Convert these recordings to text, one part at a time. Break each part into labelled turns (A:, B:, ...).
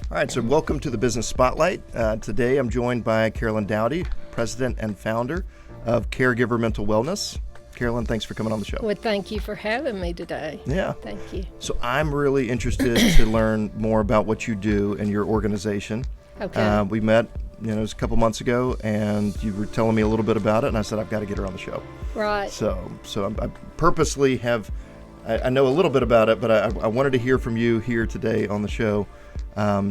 A: All right, so welcome to the Business Spotlight. Today I'm joined by Carolyn Dowdy, President and Founder of Caregiver Mental Wellness. Carolyn, thanks for coming on the show.
B: Well, thank you for having me today.
A: Yeah.
B: Thank you.
A: So I'm really interested to learn more about what you do and your organization.
B: Okay.
A: We met, it was a couple months ago, and you were telling me a little bit about it, and I said, I've got to get her on the show.
B: Right.
A: So I purposely I know a little bit about it, but I wanted to hear from you here today on the show,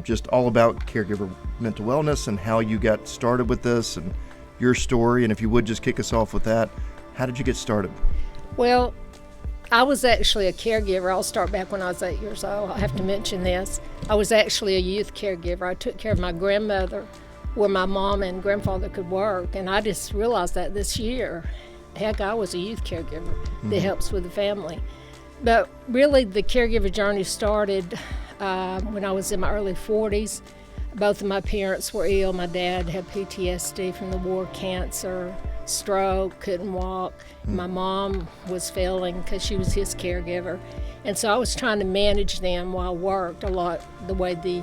A: just all about caregiver mental wellness and how you got started with this and your story. And if you would just kick us off with that, how did you get started?
B: Well, I was actually a caregiver. I'll start back when I was 8 years old. I have to mention this. I was actually a youth caregiver. I took care of my grandmother where my mom and grandfather could work. And I just realized that this year, heck, I was a youth caregiver that helps with the family. But really, the caregiver journey started when I was in my early 40s. Both of my parents were ill. My dad had PTSD from the war, cancer, stroke, couldn't walk. My mom was failing because she was his caregiver. And so I was trying to manage them while I worked a lot the way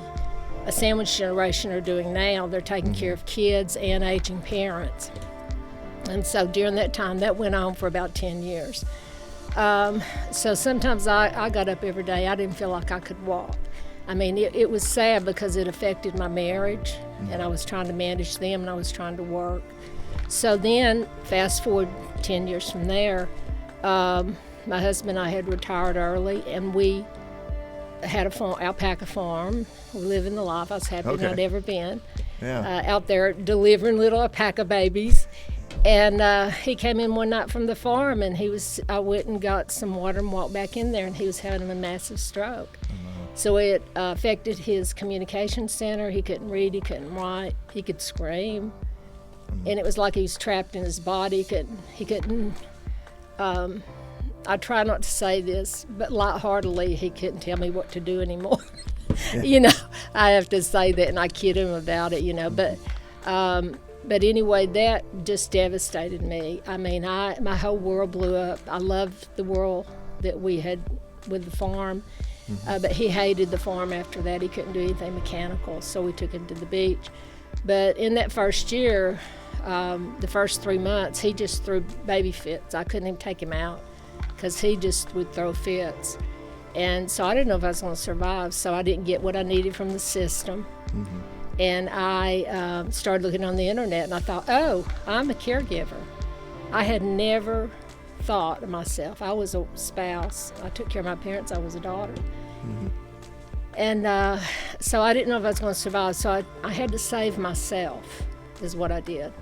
B: a sandwich generation are doing now. They're taking care of kids and aging parents. And so during that time, that went on for about 10 years. So sometimes I got up every day. I didn't feel like I could walk. I mean, it was sad because it affected my marriage, and I was trying to manage them, and I was trying to work. So then, fast forward 10 years from there, my husband and I had retired early, and we had a farm, alpaca farm. We live in the life I was happy I'd ever been.
A: Yeah.
B: Out there delivering little alpaca babies. And he came in one night from the farm, and I went and got some water and walked back in there, and he was having a massive stroke. So it affected his communication center. He couldn't read, he couldn't write, he could scream. And it was like he was trapped in his body. He couldn't I try not to say this, but lightheartedly, he couldn't tell me what to do anymore. I have to say that, and I kid him about it, But anyway, that just devastated me. I mean, my whole world blew up. I loved the world that we had with the farm, but he hated the farm after that. He couldn't do anything mechanical, so we took him to the beach. But in that first year, the first 3 months, he just threw baby fits. I couldn't even take him out because he just would throw fits. And so I didn't know if I was going to survive, so I didn't get what I needed from the system. And I started looking on the internet, and I thought, oh, I'm a caregiver. I had never thought of myself. I was a spouse. I took care of my parents. I was a daughter. And so I didn't know if I was going to survive, so I had to save myself is what I did.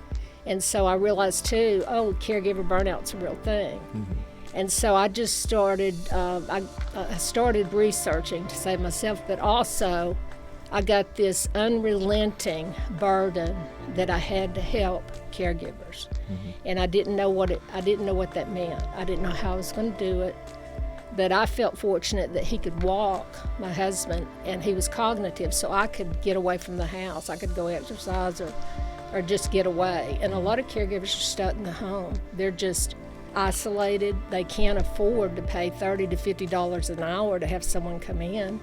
B: And so I realized, too, caregiver burnout's a real thing. And so I just started, I started researching to save myself, but also I got this unrelenting burden that I had to help caregivers, and I didn't know what that meant. I didn't know how I was going to do it, but I felt fortunate that he could walk, my husband, and he was cognitive, so I could get away from the house. I could go exercise or just get away. And a lot of caregivers are stuck in the home. They're just isolated. They can't afford to pay $30 to $50 an hour to have someone come in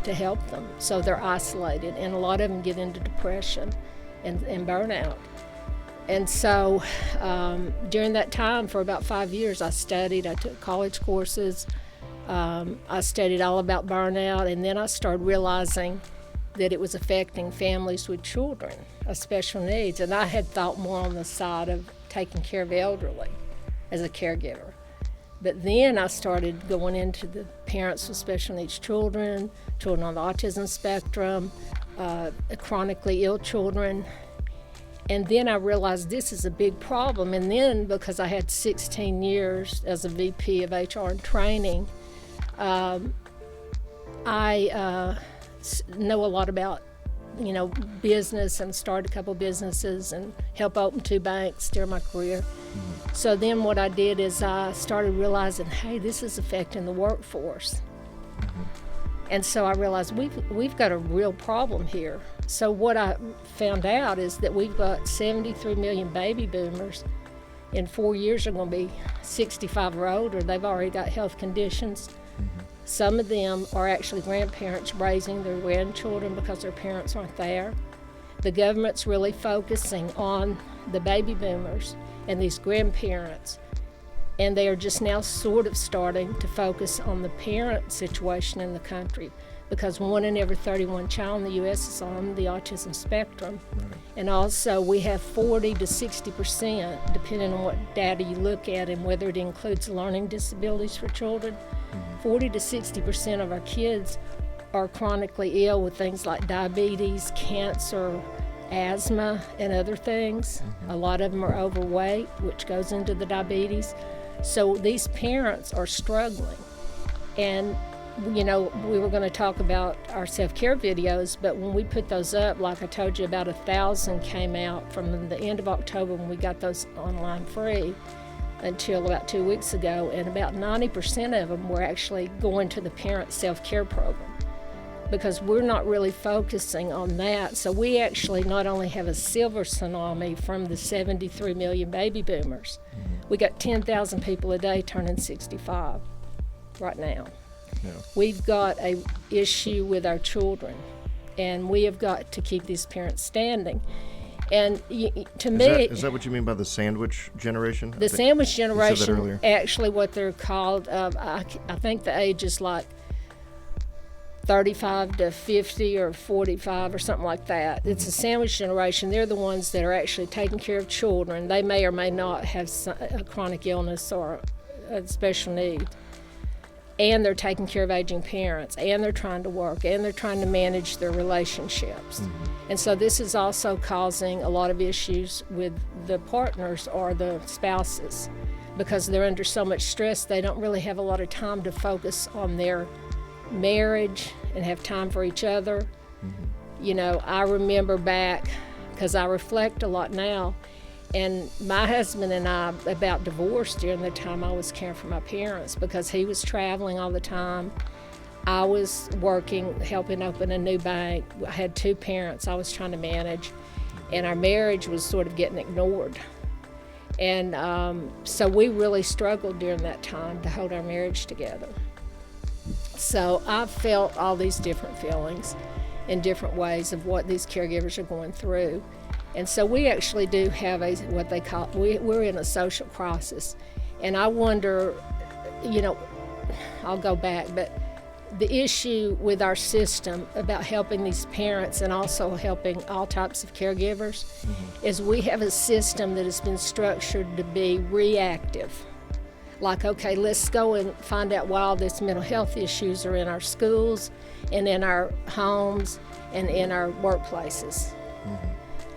B: to help them. So they're isolated, and a lot of them get into depression and burnout. And so during that time, for about 5 years, I studied. I took college courses. I studied all about burnout, and then I started realizing that it was affecting families with children of special needs. And I had thought more on the side of taking care of elderly as a caregiver. But then I started going into the parents with special needs children on the autism spectrum, chronically ill children. And then I realized this is a big problem. And then because I had 16 years as a VP of HR and training, I know a lot about business, and started a couple businesses and helped open 2 banks during my career. So then what I did is I started realizing, hey, this is affecting the workforce. And so I realized we've got a real problem here. So what I found out is that we've got 73 million baby boomers. In 4 years are going to be 65 or older. They've already got health conditions. Some of them are actually grandparents raising their grandchildren because their parents aren't there. The government's really focusing on the baby boomers and these grandparents, and they are just now sort of starting to focus on the parent situation in the country, because 1 in every 31 child in the U.S. is on the autism spectrum.
A: Right.
B: And also we have 40 to 60%, depending on what data you look at and whether it includes learning disabilities for children, 40 to 60% of our kids are chronically ill with things like diabetes, cancer, asthma, and other things. A lot of them are overweight, which goes into the diabetes. So these parents are struggling. And you know, we were going to talk about our self-care videos, but when we put those up, like I told you, about 1,000 came out from the end of October when we got those online free until about 2 weeks ago, and about 90% of them were actually going to the parent self-care program, because we're not really focusing on that. So we actually not only have a silver tsunami from the 73 million baby boomers, we got 10,000 people a day turning 65 right now.
A: Yeah.
B: We've got an issue with our children, and we have got to keep these parents standing. And to me,
A: is that what you mean by the sandwich generation?
B: The sandwich
A: you said that
B: generation,
A: earlier.
B: actually what they're called, I think the age is like 35 to 50 or 45 or something like that. It's a sandwich generation. They're the ones that are actually taking care of children. They may or may not have a chronic illness or a special need. And they're taking care of aging parents, and they're trying to work, and they're trying to manage their relationships. And so this is also causing a lot of issues with the partners or the spouses, because they're under so much stress they don't really have a lot of time to focus on their marriage and have time for each other. You know, I remember back, because I reflect a lot now, and my husband and I about divorced during the time I was caring for my parents, because he was traveling all the time. I was working, helping open a new bank. I had 2 parents I was trying to manage, and our marriage was sort of getting ignored. And so we really struggled during that time to hold our marriage together. So I've felt all these different feelings in different ways of what these caregivers are going through. And so we actually do have what they call, we're in a social crisis. And I wonder, you know, I'll go back, but the issue with our system about helping these parents and also helping all types of caregivers is we have a system that has been structured to be reactive. Like, okay, let's go and find out why all these mental health issues are in our schools and in our homes and in our workplaces.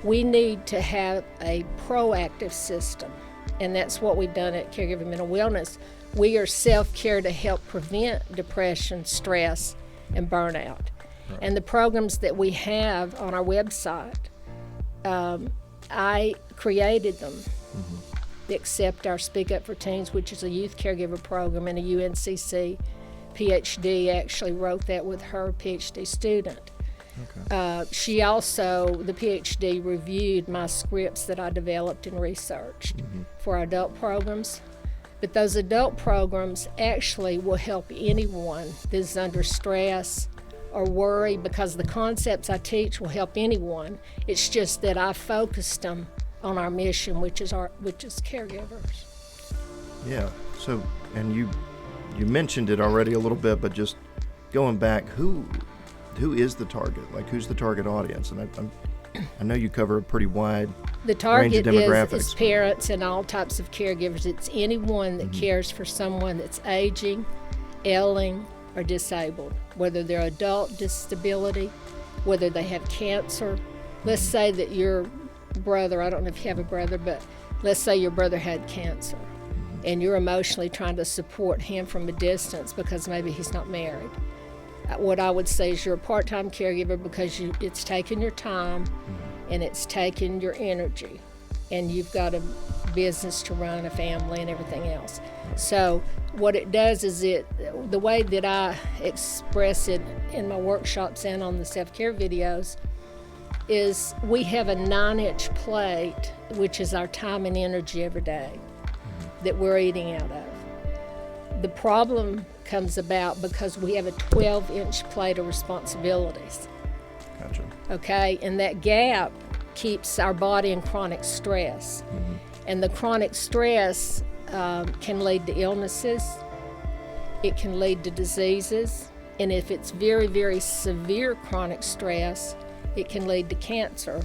B: We need to have a proactive system, and that's what we've done at Caregiver Mental Wellness. We are self-care to help prevent depression, stress, and burnout. Right. And the programs that we have on our website, I created them. Except our Speak Up for Teens, which is a youth caregiver program, and a UNCC PhD actually wrote that with her PhD student. Okay. She also, the PhD, reviewed my scripts that I developed and researched for our adult programs. But those adult programs actually will help anyone that's under stress or worry, because the concepts I teach will help anyone. It's just that I focused them on our mission, which is caregivers.
A: Yeah. So, and you mentioned it already a little bit, but just going back, who is the target? Like, who's the target audience? And I know you cover a pretty wide
B: the target
A: range of demographics.
B: is parents and all types of caregivers. It's anyone that cares for someone that's aging, ailing, or disabled, whether they're adult disability, whether they have cancer. Let's say that your brother, I don't know if you have a brother, but let's say your brother had cancer and you're emotionally trying to support him from a distance because maybe he's not married. What I would say is you're a part-time caregiver because it's taken your time and it's taken your energy, and you've got a business to run, a family, and everything else. So what it does is the way that I express it in my workshops and on the self-care videos is we have a 9-inch plate, which is our time and energy every day that we're eating out of. The problem comes about because we have a 12-inch plate of responsibilities.
A: Gotcha.
B: Okay, and that gap keeps our body in chronic stress. And the chronic stress can lead to illnesses, it can lead to diseases, and if it's very, very severe chronic stress, it can lead to cancer.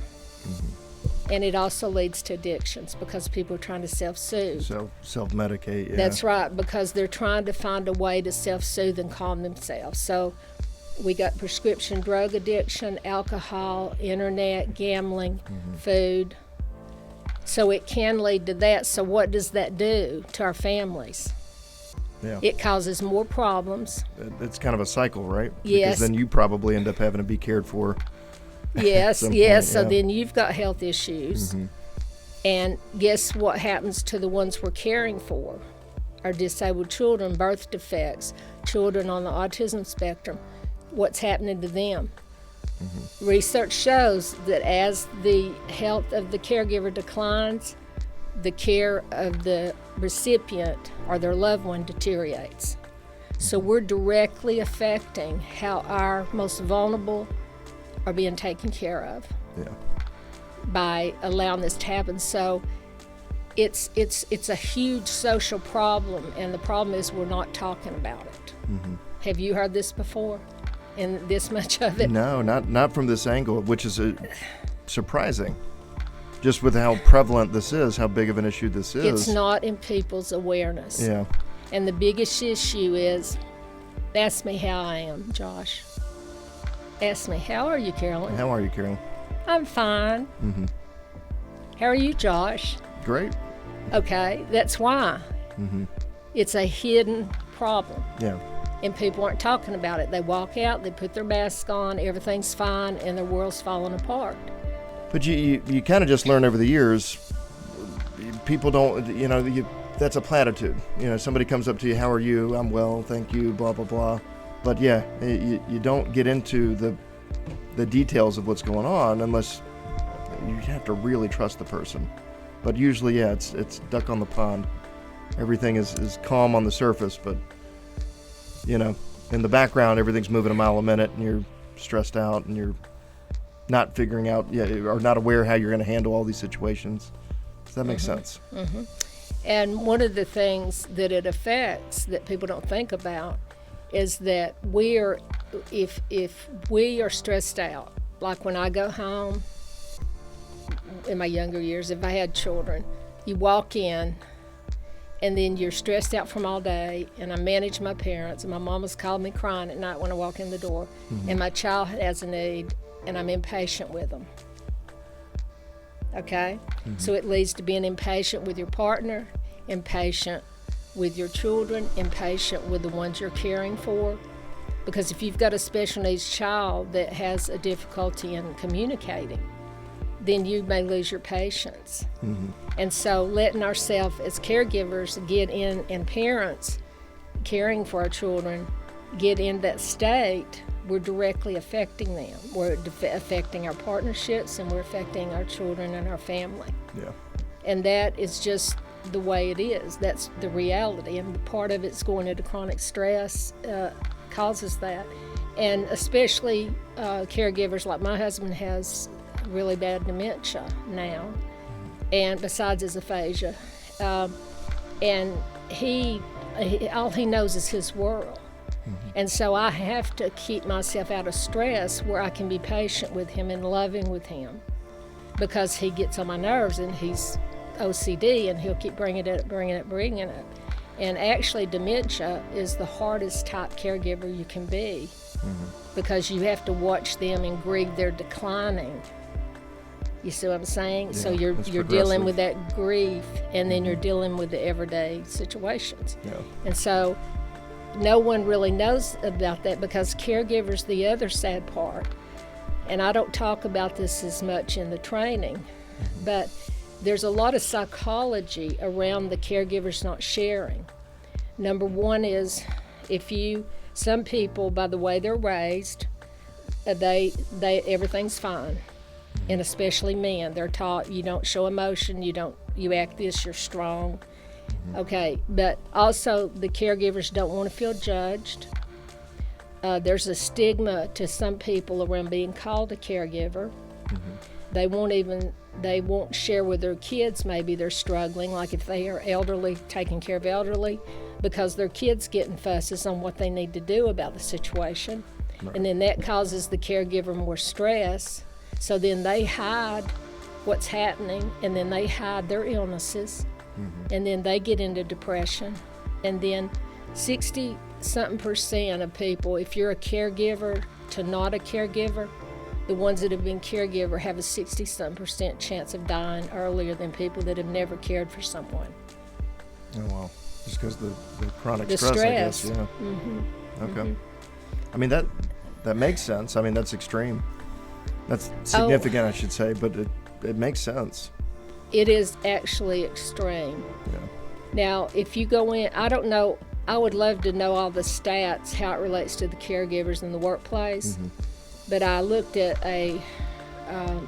B: And it also leads to addictions because people are trying to self-soothe.
A: Self-medicate, yeah.
B: That's right, because they're trying to find a way to self-soothe and calm themselves. So we got prescription drug addiction, alcohol, internet, gambling, food. So it can lead to that. So what does that do to our families?
A: Yeah.
B: It causes more problems.
A: It's kind of a cycle, right?
B: Yes.
A: Because then you probably end up having to be cared for.
B: Yes,
A: Point,
B: yes. So
A: yeah.
B: then you've got health issues. And guess what happens to the ones we're caring for? Our disabled children, birth defects, children on the autism spectrum. What's happening to them? Research shows that as the health of the caregiver declines, the care of the recipient or their loved one deteriorates. So we're directly affecting how our most vulnerable are being taken care of by allowing this to happen. So it's a huge social problem, and the problem is we're not talking about it. Have you heard this before? And this much of it?
A: No, not from this angle, which is surprising. Just with how prevalent this is, how big of an issue this is.
B: It's not in people's awareness.
A: Yeah.
B: And the biggest issue is, ask me how I am, Josh. Ask me, how are you, Carolyn?
A: How are you, Carolyn?
B: I'm fine. How are you, Josh?
A: Great.
B: Okay, that's why. It's a hidden problem.
A: Yeah.
B: And people aren't talking about it. They walk out, they put their mask on, everything's fine, and their world's falling apart.
A: But you kind of just learn over the years, people don't, that's a platitude. Somebody comes up to you, how are you? I'm well, thank you, blah, blah, blah. But yeah, you don't get into the details of what's going on unless you have to really trust the person. But usually, yeah, it's duck on the pond. Everything is calm on the surface, but, in the background, everything's moving a mile a minute, and you're stressed out, and you're not figuring out, or not aware how you're going to handle all these situations. Does that make sense?
B: And one of the things that it affects that people don't think about is that if we are stressed out, like when I go home, in my younger years, if I had children, you walk in and then you're stressed out from all day, and I manage my parents, and my mama's called me crying at night when I walk in the door, and my child has a need, and I'm impatient with them. Okay? So it leads to being impatient with your partner, impatient with your children, impatient with the ones you're caring for. Because if you've got a special needs child that has a difficulty in communicating, then you may lose your patience. And so letting ourselves as caregivers get in, and parents caring for our children, get in that state, we're directly affecting them. We're affecting our partnerships, and we're affecting our children and our family.
A: Yeah.
B: And that is just the way it is. That's the reality. And part of it's going into chronic stress causes that. And especially caregivers like my husband has really bad dementia now, and besides his aphasia. And all he knows is his world. And so I have to keep myself out of stress where I can be patient with him and loving with him, because he gets on my nerves, and he's OCD, and he'll keep bringing it. And actually, dementia is the hardest type caregiver you can be, because you have to watch them and grieve their declining. You see what I'm saying?
A: Yeah,
B: so you're dealing with that grief, and then you're dealing with the everyday situations.
A: Yeah.
B: And so no one really knows about that, because caregivers, the other sad part, and I don't talk about this as much in the training, but there's a lot of psychology around the caregivers not sharing. Number one is, some people, by the way they're raised, they everything's fine. And especially men, they're taught you don't show emotion, you act this, you're strong. Okay, but also the caregivers don't want to feel judged. There's a stigma to some people around being called a caregiver. They won't share with their kids maybe they're struggling, like if they are elderly, taking care of elderly, because their kids getting fusses on what they need to do about the situation. Right. And then that causes the caregiver more stress. So then they hide what's happening, and then they hide their illnesses, and then they get into depression. And then 60-something% of people, if you're a caregiver to not a caregiver, the ones that have been caregiver have a 60-something% chance of dying earlier than people that have never cared for someone.
A: Oh, wow. Just because the chronic
B: the
A: stress, I guess. Yeah. Okay. I mean, that makes sense. I mean, that's extreme. That's significant, I should say, but it makes sense.
B: It is actually extreme.
A: Yeah.
B: Now, if you go in, I don't know, I would love to know all the stats, how it relates to the caregivers in the workplace. But I looked at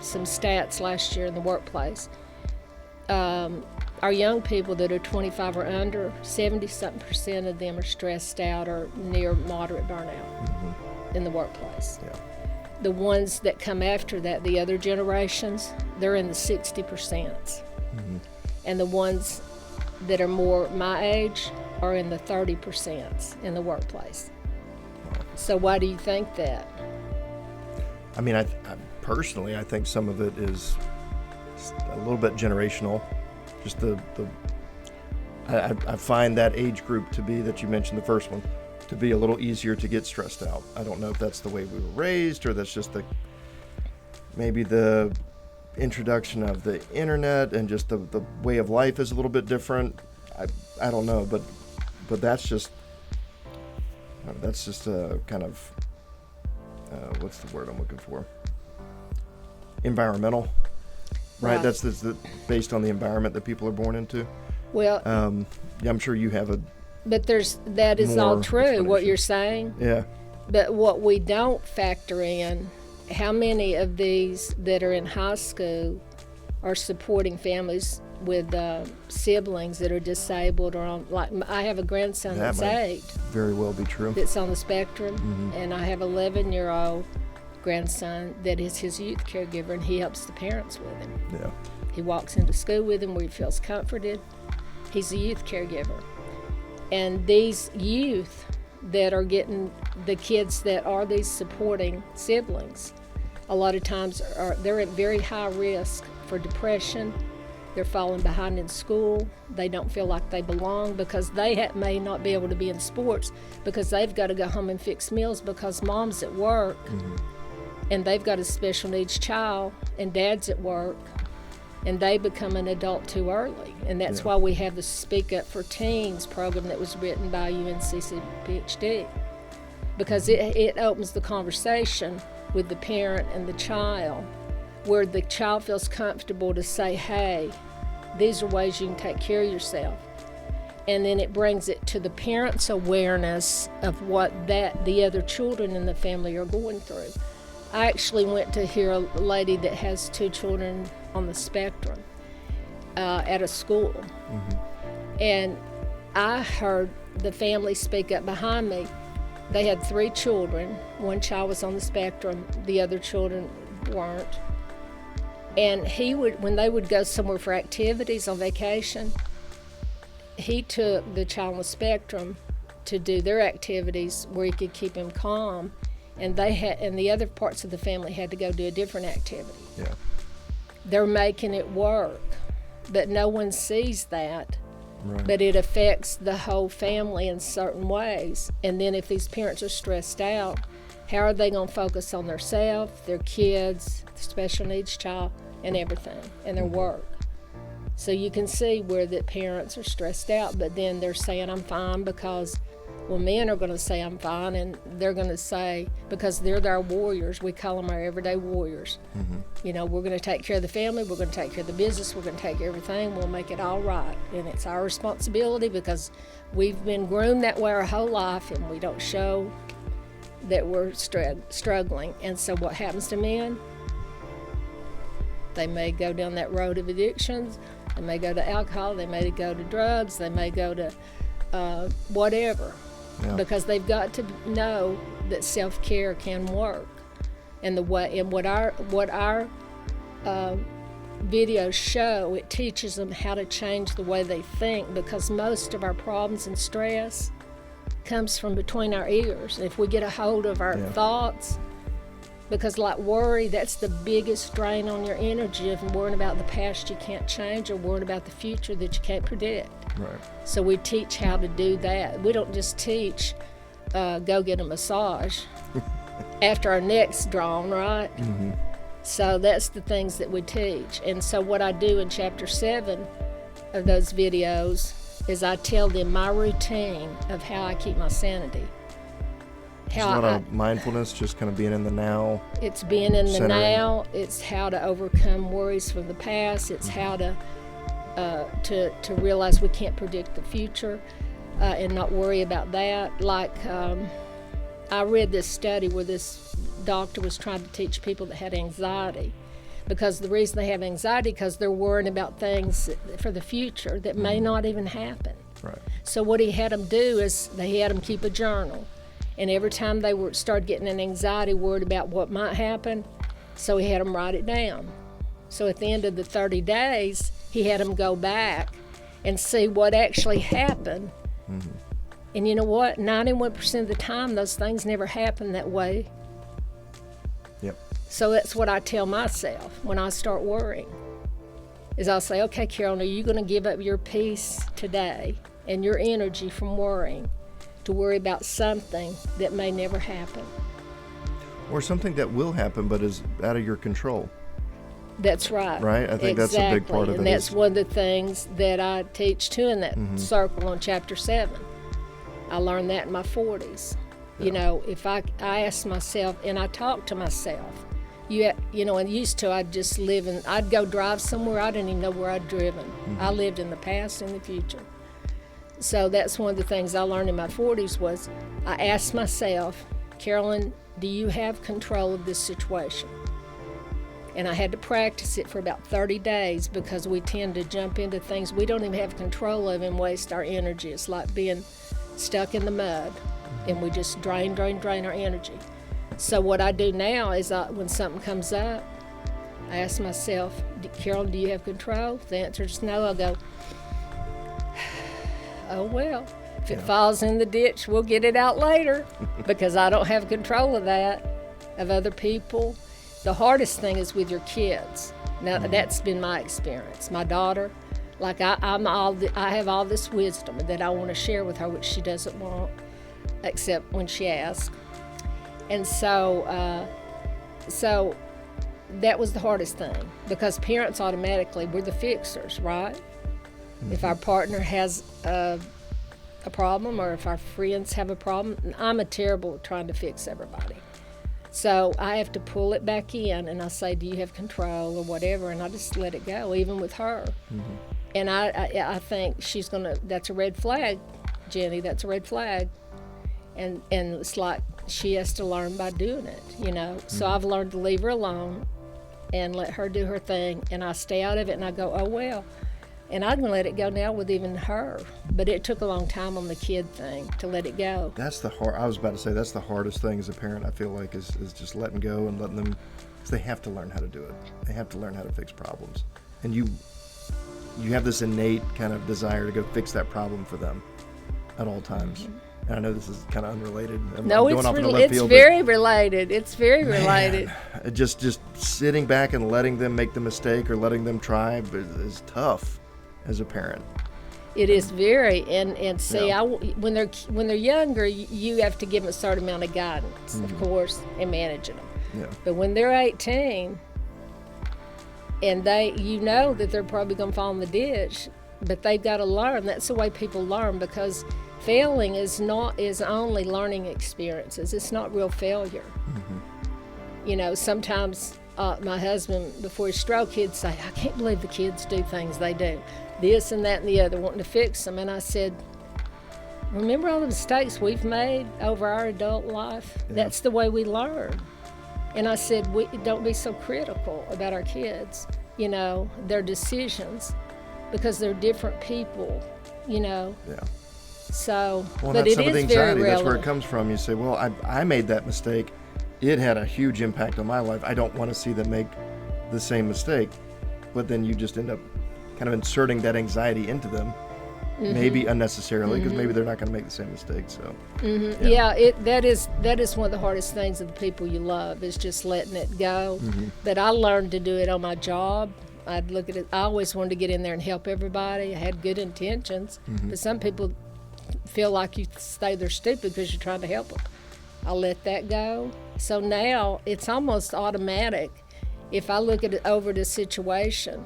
B: some stats last year in the workplace. Our young people that are 25 or under, 70-something% of them are stressed out or near moderate burnout in the workplace.
A: Yeah.
B: The ones that come after that, the other generations, they're in the 60%. And the ones that are more my age are in the 30% in the workplace. So why do you think that?
A: I mean, I personally, I think some of it is a little bit generational. Just I find that age group to be, that you mentioned the first one, to be a little easier to get stressed out. I don't know if that's the way we were raised, or that's just maybe the introduction of the internet and just the way of life is a little bit different. I don't know, but that's just a kind of what's the word I'm looking for? Environmental, right? That's based on the environment that people are born into.
B: Well,
A: yeah, I'm sure you have a.
B: But that is all true, what you're saying.
A: Yeah.
B: But what we don't factor in, how many of these that are in high school are supporting families with siblings that are disabled or on, like I have a grandson
A: That
B: that's
A: might
B: 8.
A: Very well be true.
B: That's on the spectrum, and I have an 11-year-old grandson that is his youth caregiver, and he helps the parents with him.
A: Yeah.
B: He walks into school with him where he feels comforted. He's a youth caregiver. And these youth that are getting the kids that are these supporting siblings, a lot of times they're at very high risk for depression. They're falling behind in school. They don't feel like they belong because they may not be able to be in sports because they've got to go home and fix meals because mom's at work and they've got a special needs child and dad's at work, and they become an adult too early. And that's why we have the Speak Up for Teens program that was written by UNCC PhD, because it opens the conversation with the parent and the child, where the child feels comfortable to say, hey, these are ways you can take care of yourself. And then it brings it to the parent's awareness of what the other children in the family are going through. I actually went to hear a lady that has 2 children on the spectrum at a school. And I heard the family speak up behind me. They had 3 children. 1 child was on the spectrum, the other children weren't. And when they would go somewhere for activities on vacation, he took the child on the spectrum to do their activities where he could keep him calm, and the other parts of the family had to go do a different activity.
A: Yeah.
B: They're making it work, but no one sees that.
A: Right.
B: But it affects the whole family in certain ways. And then if these parents are stressed out, how are they going to focus on themselves, their kids, the special needs child, and everything, and their work? So you can see where the parents are stressed out, but then they're saying, I'm fine, because, well, men are going to say, I'm fine, and they're going to say, because they're our warriors, we call them our everyday warriors. You know, we're going to take care of the family, we're going to take care of the business, we're going to take care of everything, we'll make it all right. And it's our responsibility because we've been groomed that way our whole life, and we don't show that we're struggling. And so what happens to men? They may go down that road of addictions, They may go to alcohol, they may go to drugs, they may go to whatever, because they've got to know that self-care can work. And what our videos show, it teaches them how to change the way they think, because most of our problems and stress comes from between our ears. If we get a hold of our thoughts, because like worry, that's the biggest drain on your energy, of worrying about the past you can't change or worrying about the future that you can't predict.
A: Right.
B: So we teach how to do that. We don't just teach go get a massage after our neck's drawn, right? Mm-hmm. So that's the things that we teach. And so what I do in chapter 7 of those videos is I tell them my routine of how I keep my sanity.
A: There's a lot of mindfulness, just kind of being in the now.
B: It's being in the now. It's how to overcome worries from the past. It's how to realize we can't predict the future and not worry about that. Like I read this study where this doctor was trying to teach people that had anxiety, because the reason they have anxiety because they're worrying about things for the future that may not even happen.
A: Right.
B: So what he had them do is he had them keep a journal. And every time they started getting an anxiety, worried about what might happen, so he had them write it down. So at the end of the 30 days, he had them go back and see what actually happened. Mm-hmm. And you know what? 91% of the time, those things never happen that way.
A: Yep.
B: So that's what I tell myself when I start worrying, is I'll say, okay, Carolyn, are you going to give up your peace today and your energy from worrying to worry about something that may never happen?
A: Or something that will happen but is out of your control.
B: That's right.
A: Right? I think that's a big part of it.
B: And that's one of the things that I teach too in that circle on chapter 7. I learned that in my 40s. Yeah. You know, if I ask myself, and I talk to myself, you know, and used to, I'd go drive somewhere, I didn't even know where I'd driven. I lived in the past and the future. So that's one of the things I learned in my 40s was I asked myself, Carolyn, do you have control of this situation? And I had to practice it for about 30 days, because we tend to jump into things we don't even have control of and waste our energy. It's like being stuck in the mud, and we just drain our energy. So what I do now is when something comes up, I ask myself, Carolyn, do you have control? If the answer is no, I'll go, oh well, if it falls in the ditch, we'll get it out later, because I don't have control of that, of other people. The hardest thing is with your kids. Now, that's been my experience. My daughter, like I have all this wisdom that I want to share with her, which she doesn't want, except when she asks. And so that was the hardest thing, because parents automatically, we're the fixers, right? If our partner has a problem, or if our friends have a problem, I'm terrible at trying to fix everybody. So I have to pull it back in, and I say, do you have control or whatever, and I just let it go, even with her. Mm-hmm. And I think that's a red flag, Jenny, that's a red flag. And it's like she has to learn by doing it, you know. Mm-hmm. So I've learned to leave her alone and let her do her thing, and I stay out of it, and I go, oh well. And I can let it go now with even her. But it took a long time on the kid thing to let it go.
A: I was about to say, that's the hardest thing as a parent, I feel like, is just letting go and letting them, because they have to learn how to do it. They have to learn how to fix problems. And you have this innate kind of desire to go fix that problem for them at all times. Mm-hmm. And I know this is kind of unrelated.
B: It's very related. It's very related.
A: Just sitting back and letting them make the mistake or letting them try is tough as a parent.
B: It is very, and see, when they're younger, you have to give them a certain amount of guidance, of course, and managing them. Yeah. But when they're 18, and you know that they're probably going to fall in the ditch, but they've got to learn. That's the way people learn, because failing is only learning experiences. It's not real failure. Mm-hmm. You know, sometimes my husband, before his stroke, he'd say, I can't believe the kids do things they do, this and that and the other, wanting to fix them. And I said, remember all the mistakes we've made over our adult life? Yeah. That's the way we learn. And I said, don't be so critical about our kids, you know, their decisions. because they're different people, you know.
A: Yeah.
B: So,
A: Well,
B: but
A: that's
B: it
A: some of the
B: is very
A: anxiety. That's where it
B: relevant.
A: comes from. You say, well, I made that mistake. It had a huge impact on my life. I don't want to see them make the same mistake. But then you just end up kind of inserting that anxiety into them, maybe unnecessarily, because maybe they're not going to make the same mistake. So,
B: That is one of the hardest things of the people you love, is just letting it go. But I learned to do it on my job. I'd look at it. I always wanted to get in there and help everybody. I had good intentions, but some people feel like you stay there stupid because you're trying to help them. I let that go. So now it's almost automatic. If I look at it over the situation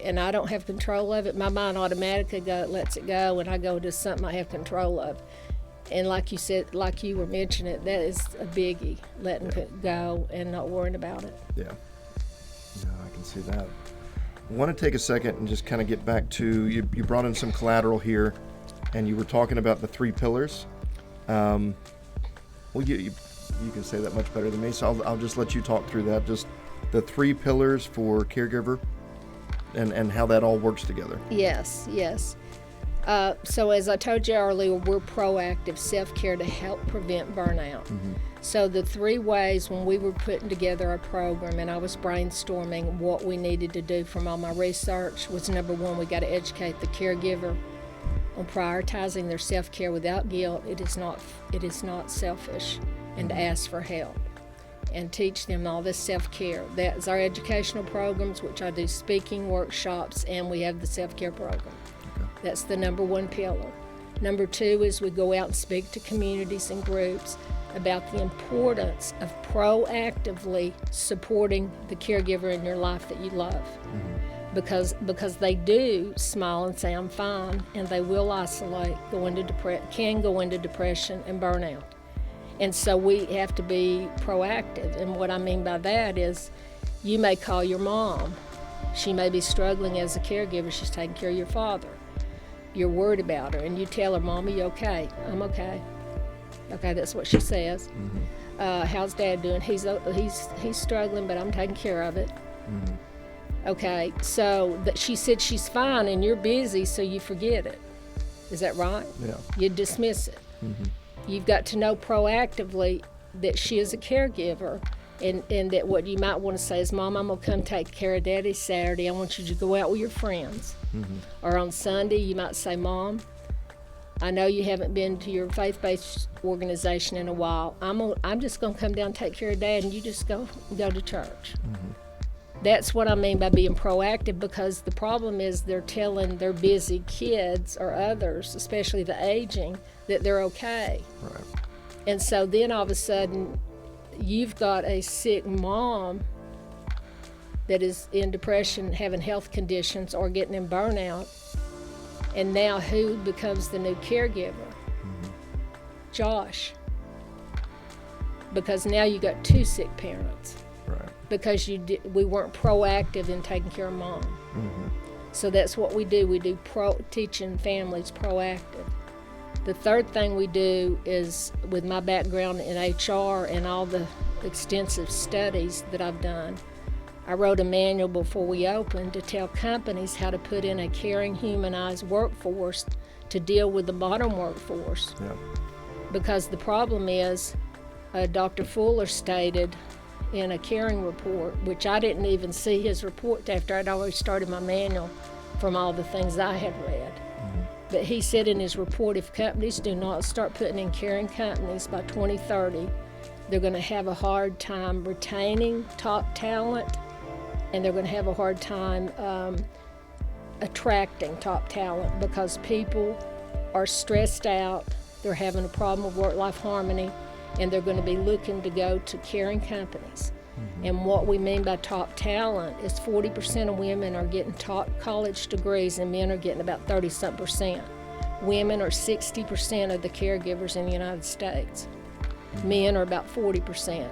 B: and I don't have control of it, my mind automatically lets it go, and I go to something I have control of. And like you said, like you were mentioning, that is a biggie, letting it go and not worrying about it.
A: yeah. No, I can see that. I want to take a second and just kind of get back to, you brought in some collateral here, and you were talking about the 3 pillars. Well, you can say that much better than me, so I'll just let you talk through that. Just the 3 pillars for caregiver and how that all works together.
B: Yes. So as I told you earlier, we're proactive self-care to help prevent burnout. So the 3 ways when we were putting together our program and I was brainstorming what we needed to do from all my research was, number 1, we got to educate the caregiver on prioritizing their self-care without guilt. It is not selfish, and to ask for help and teach them all this self-care. That's our educational programs, which I do speaking workshops, and we have the self-care program.
A: Okay.
B: That's the number 1 pillar. Number 2 is we go out and speak to communities and groups about the importance of proactively supporting the caregiver in your life that you love. Because they do smile and say, I'm fine, and they will isolate, can go into depression and burnout. And so we have to be proactive. And what I mean by that is, you may call your mom. She may be struggling as a caregiver. She's taking care of your father. You're worried about her, and you tell her, Mom, are you okay? I'm okay. Okay, that's what she says. How's Dad doing? He's struggling, but I'm taking care of it. Okay, so she said she's fine, and you're busy, so you forget it. Is that right?
A: Yeah.
B: You dismiss it. You've got to know proactively that she is a caregiver, and that what you might want to say is, Mom, I'm going to come take care of Daddy Saturday. I want you to go out with your friends. Or on Sunday, you might say, Mom, I know you haven't been to your faith-based organization in a while. I'm just going to come down and take care of Dad, and you just go to church. That's what I mean by being proactive, because the problem is they're telling their busy kids or others, especially the aging, that they're okay.
A: Right.
B: And so then all of a sudden, you've got a sick mom that is in depression, having health conditions, or getting in burnout. And now who becomes the new caregiver? Josh. Because now you got 2 sick parents.
A: Right.
B: Because we weren't proactive in taking care of Mom. So that's what we do. We do teaching families proactive. The third thing we do is, with my background in HR and all the extensive studies that I've done, I wrote a manual before we opened to tell companies how to put in a caring, humanized workforce to deal with the modern workforce.
A: Yeah.
B: Because the problem is, Dr. Fuller stated in a caring report, which I didn't even see his report after I'd already started my manual from all the things I had read. But he said in his report, if companies do not start putting in caring companies by 2030, they're going to have a hard time retaining top talent, and they're going to have a hard time attracting top talent, because people are stressed out, they're having a problem with work-life harmony, and they're going to be looking to go to caring companies. And what we mean by top talent is 40% of women are getting top college degrees, and men are getting about 30-something%. Women are 60% of the caregivers in the United States. Men are about 40%.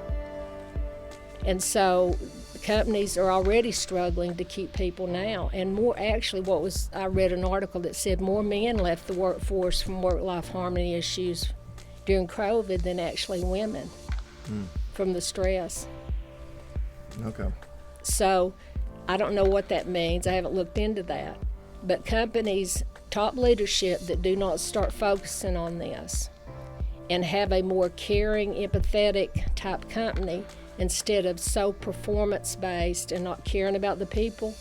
B: And so companies are already struggling to keep people now. And more, actually, I read an article that said more men left the workforce from work-life harmony issues during COVID than actually women from the stress.
A: Okay.
B: So I don't know what that means. I haven't looked into that. But companies, top leadership that do not start focusing on this and have a more caring, empathetic type company instead of so performance-based and not caring about the people,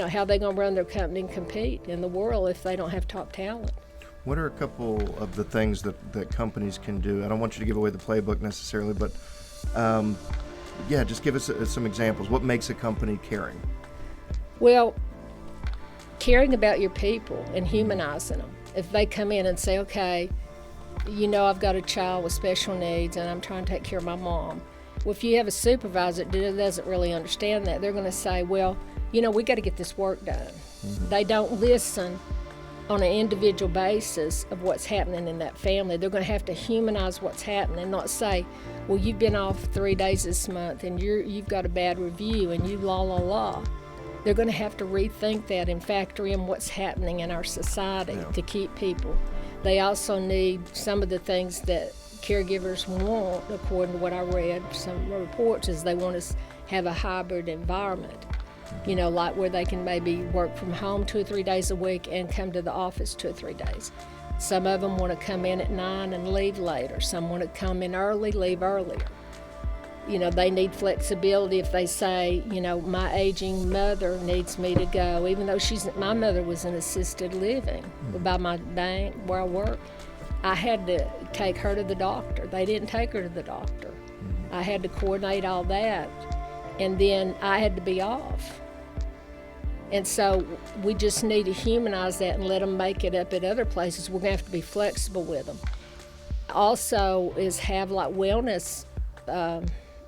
B: how they going to run their company and compete in the world if they don't have top talent?
A: What are a couple of the things that companies can do? I don't want you to give away the playbook necessarily, but just give us some examples. What makes a company caring?
B: Well, caring about your people and humanizing them. If they come in and say, okay, I've got a child with special needs and I'm trying to take care of my mom. Well, if you have a supervisor that doesn't really understand that, they're going to say, well, we got to get this work done. They don't listen on an individual basis of what's happening in that family. They're going to have to humanize what's happening, not say, well, you've been off 3 days this month and you've got a bad review and you la. They're going to have to rethink that and factor in what's happening in our society to keep people. They also need some of the things that caregivers want, according to what I read, some reports, is they want to have a hybrid environment. Like where they can maybe work from home 2 or 3 days a week and come to the office 2 or 3 days. Some of them want to come in at 9 and leave later. Some want to come in early, leave earlier. They need flexibility if they say, my aging mother needs me to go, even though my mother was in assisted living by my bank where I work. I had to take her to the doctor. They didn't take her to the doctor. I had to coordinate all that, and then I had to be off. And so we just need to humanize that and let them make it up at other places. We're going to have to be flexible with them. Also is have like wellness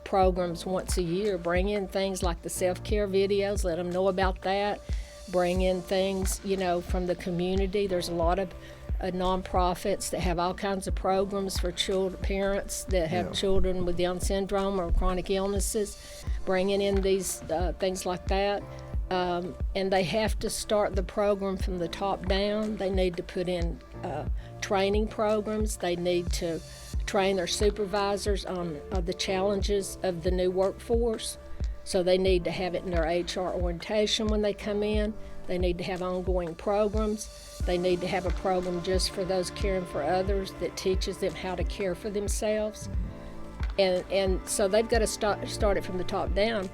B: programs once a year. Bring in things like the self-care videos, let them know about that. Bring in things, from the community. There's a lot of nonprofits that have all kinds of programs for parents that have children with Down syndrome or chronic illnesses. Bringing in these things like that. And they have to start the program from the top down. They need to put in training programs. They need to train their supervisors on the challenges of the new workforce. So they need to have it in their HR orientation when they come in. They need to have ongoing programs. They need to have a program just for those caring for others that teaches them how to care for themselves. And so they've got to start it from the top down.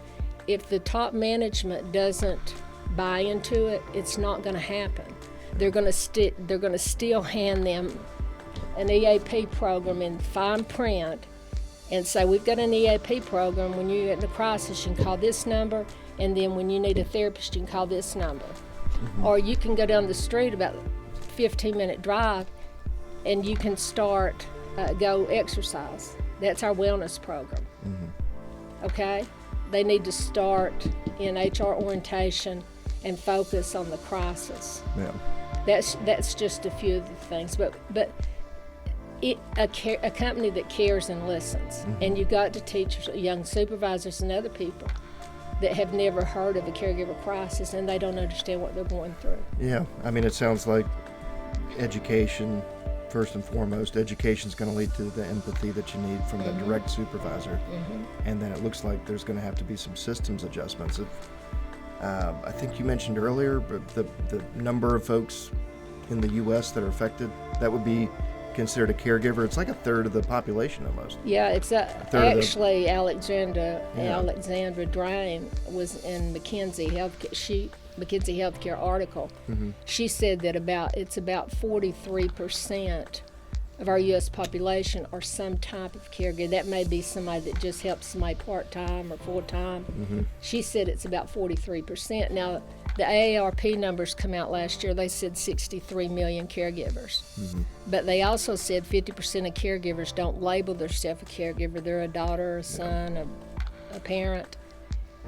B: If the top management doesn't buy into it, it's not going to happen. They're going to still hand them an EAP program in fine print and say, we've got an EAP program. When you're in a crisis, you can call this number, and then when you need a therapist, you can call this number. Or you can go down the street about a 15-minute drive, and you can start, go exercise. That's our wellness program. Okay? They need to start in HR orientation and focus on the crisis. That's just a few of the things, but a company that cares and listens, and you've got to teach young supervisors and other people that have never heard of a caregiver crisis, and they don't understand what they're going through. Yeah,
A: it sounds like education, first and foremost. Education is going to lead to the empathy that you need from that direct supervisor, and then it looks like there's going to have to be some systems adjustments. I think you mentioned earlier, but the number of folks in the U.S. that are affected, that would be considered a caregiver. It's like a third of the population almost.
B: Yeah, it's actually Alexandra Drain was in McKinsey Healthcare article. She said that it's about 43% of our U.S. population are some type of caregiver. That may be somebody that just helps somebody part-time or full-time. She said it's about 43%. Now, the AARP numbers come out last year. They said 63 million caregivers. But they also said 50% of caregivers don't label themselves a caregiver. They're a daughter, a son, a parent.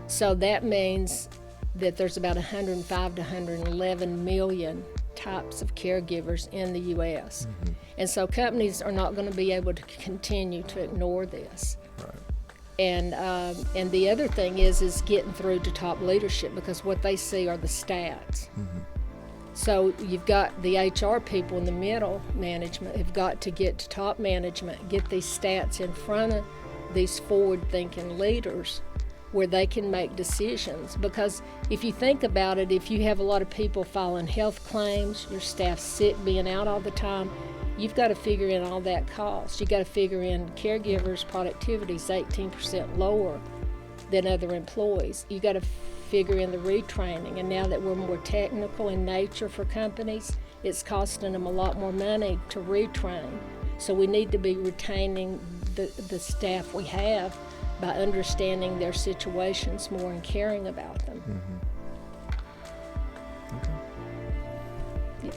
B: So that means that there's about 105 to 111 million types of caregivers in the U.S. And so companies are not going to be able to continue to ignore this. And the other thing is getting through to top leadership, because what they see are the stats. So you've got the HR people in the middle management have got to get to top management, get these stats in front of these forward-thinking leaders where they can make decisions. Because if you think about it, if you have a lot of people filing health claims, your staff sick, being out all the time, you've got to figure in all that cost. You got to figure in caregivers' productivity is 18% lower than other employees. You got to figure in the retraining, and now that we're more technical in nature for companies, it's costing them a lot more money to retrain. So we need to be retaining the staff we have by understanding their situations more and caring about them.
A: Okay.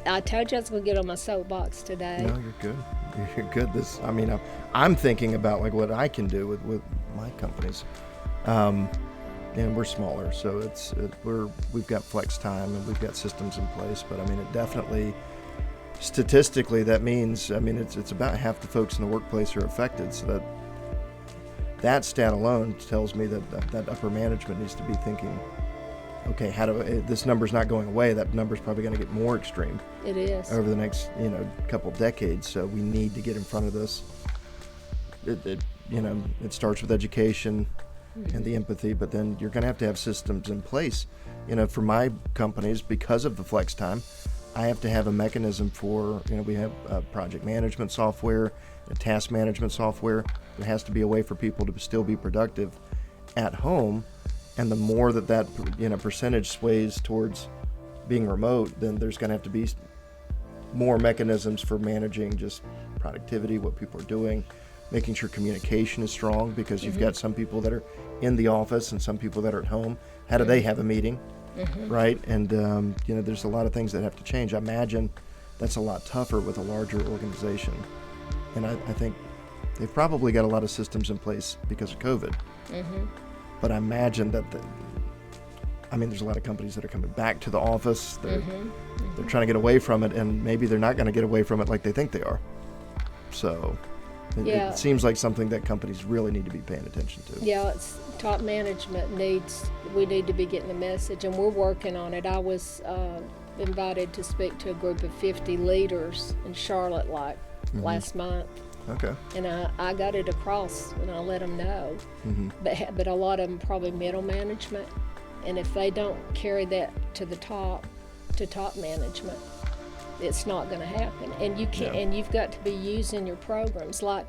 B: I told you I was going to get on my soapbox today.
A: No, you're good. You're good. I'm thinking about like what I can do with my companies. And we're smaller, so we've got flex time and we've got systems in place. But I mean, it definitely, statistically, that means, I mean, it's about half the folks in the workplace are affected. So that stat alone tells me that upper management needs to be thinking, okay, this number's not going away. That number's probably going to get more extreme.
B: It is
A: over the next couple decades. So we need to get in front of this. It starts with education and the empathy, but then you're going to have systems in place. For my companies, because of the flex time, I have to have a mechanism for, we have project management software, a task management software. There has to be a way for people to still be productive at home. And the more that percentage sways towards being remote, then there's going to have to be more mechanisms for managing just productivity, what people are doing, making sure communication is strong, because you've got some people that are in the office and some people that are at home. How do they have a meeting, right? And there's a lot of things that have to change. I imagine that's a lot tougher with a larger organization. And I think they've probably got a lot of systems in place because of COVID. But I imagine that there's a lot of companies that are coming back to the office. They're trying to get away from it, and maybe they're not going to get away from it like they think they are. So it seems like something that companies really need to be paying attention to.
B: Yeah, it's top management we need to be getting the message, and we're working on it. I was invited to speak to a group of 50 leaders in Charlotte last month.
A: Okay.
B: And I got it across, and I let them know. But a lot of them probably middle management, and if they don't carry that to top management, it's not going to happen. And you can't. And you've got to be using your programs like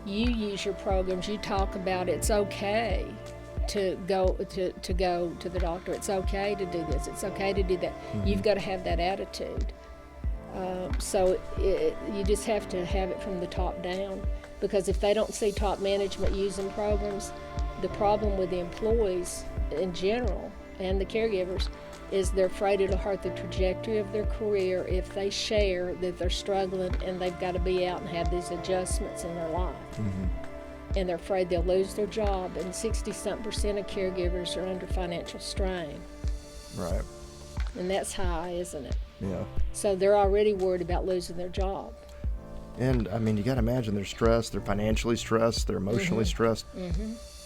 B: you use your programs. You talk about it's okay to go to the doctor. It's okay to do this. It's okay to do that. You've got to have that attitude. So you just have to have it from the top down, because if they don't see top management using programs, the problem with the employees in general and the caregivers is they're afraid it'll hurt the trajectory of their career if they share that they're struggling and they've got to be out and have these adjustments in their life. And they're afraid they'll lose their job, and 60-something% of caregivers are under financial strain.
A: Right.
B: And that's high, isn't it?
A: Yeah.
B: So they're already worried about losing their job.
A: And I mean, you got to imagine they're stressed, they're financially stressed, they're emotionally stressed.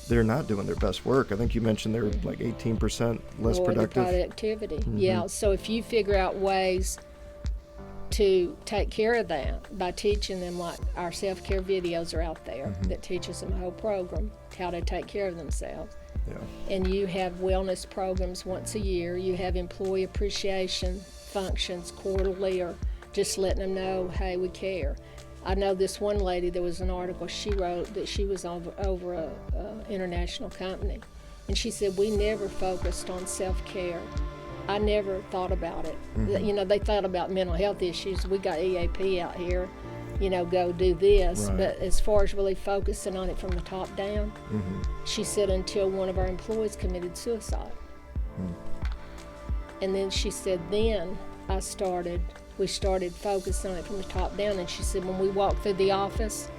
A: They're not doing their best work. I think you mentioned they're like 18% less productive.
B: Productivity. Yeah. So if you figure out ways to take care of that by teaching them, like our self-care videos are out there that teaches them a whole program, how to take care of themselves.
A: Yeah.
B: And you have wellness programs once a year. You have employee appreciation functions quarterly, or just letting them know, hey, we care. I know this one lady, there was an article she wrote that she was over a international company, and she said, we never focused on self-care. I never thought about it. They thought about mental health issues. We got EAP out here, go do this.
A: Right.
B: But as far as really focusing on it from the top down, she said until one of our employees committed suicide. And then she said, then we started focusing on it from the top down. And she said, when we walk through the office,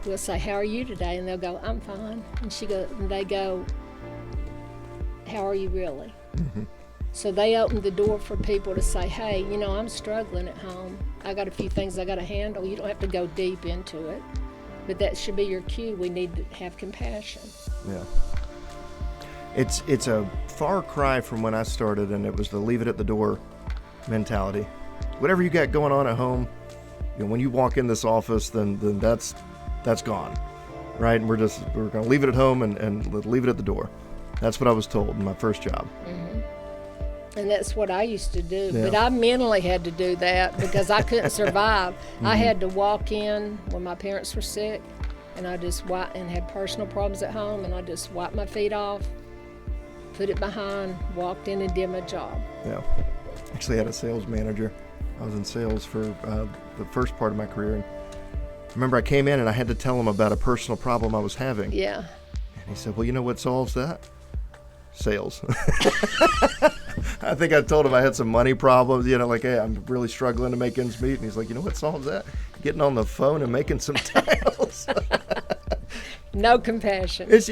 B: we'll say, how are you today? And they'll go, I'm fine. And they go, how are you really? So they opened the door for people to say, hey, I'm struggling at home. I got a few things I got to handle. You don't have to go deep into it. But that should be your cue. We need to have compassion.
A: Yeah. It's a far cry from when I started, and it was the leave it at the door mentality. Whatever you got going on at home, when you walk in this office, then that's gone, right? And we're going to leave it at home and leave it at the door. That's what I was told in my first job.
B: And that's what I used to do.
A: Yeah.
B: But I mentally had to do that because I couldn't survive. I had to walk in when my parents were sick, and I just and had personal problems at home, and I just wiped my feet off, put it behind, walked in and did my job.
A: Yeah. Actually had a sales manager. I was in sales for the first part of my career. And I remember I came in and I had to tell him about a personal problem I was having.
B: Yeah.
A: And he said, well, you know what solves that? Sales. I think I told him I had some money problems, like, hey, I'm really struggling to make ends meet. And he's like, you know what solves that? Getting on the phone and making some tiles.
B: No compassion.
A: It's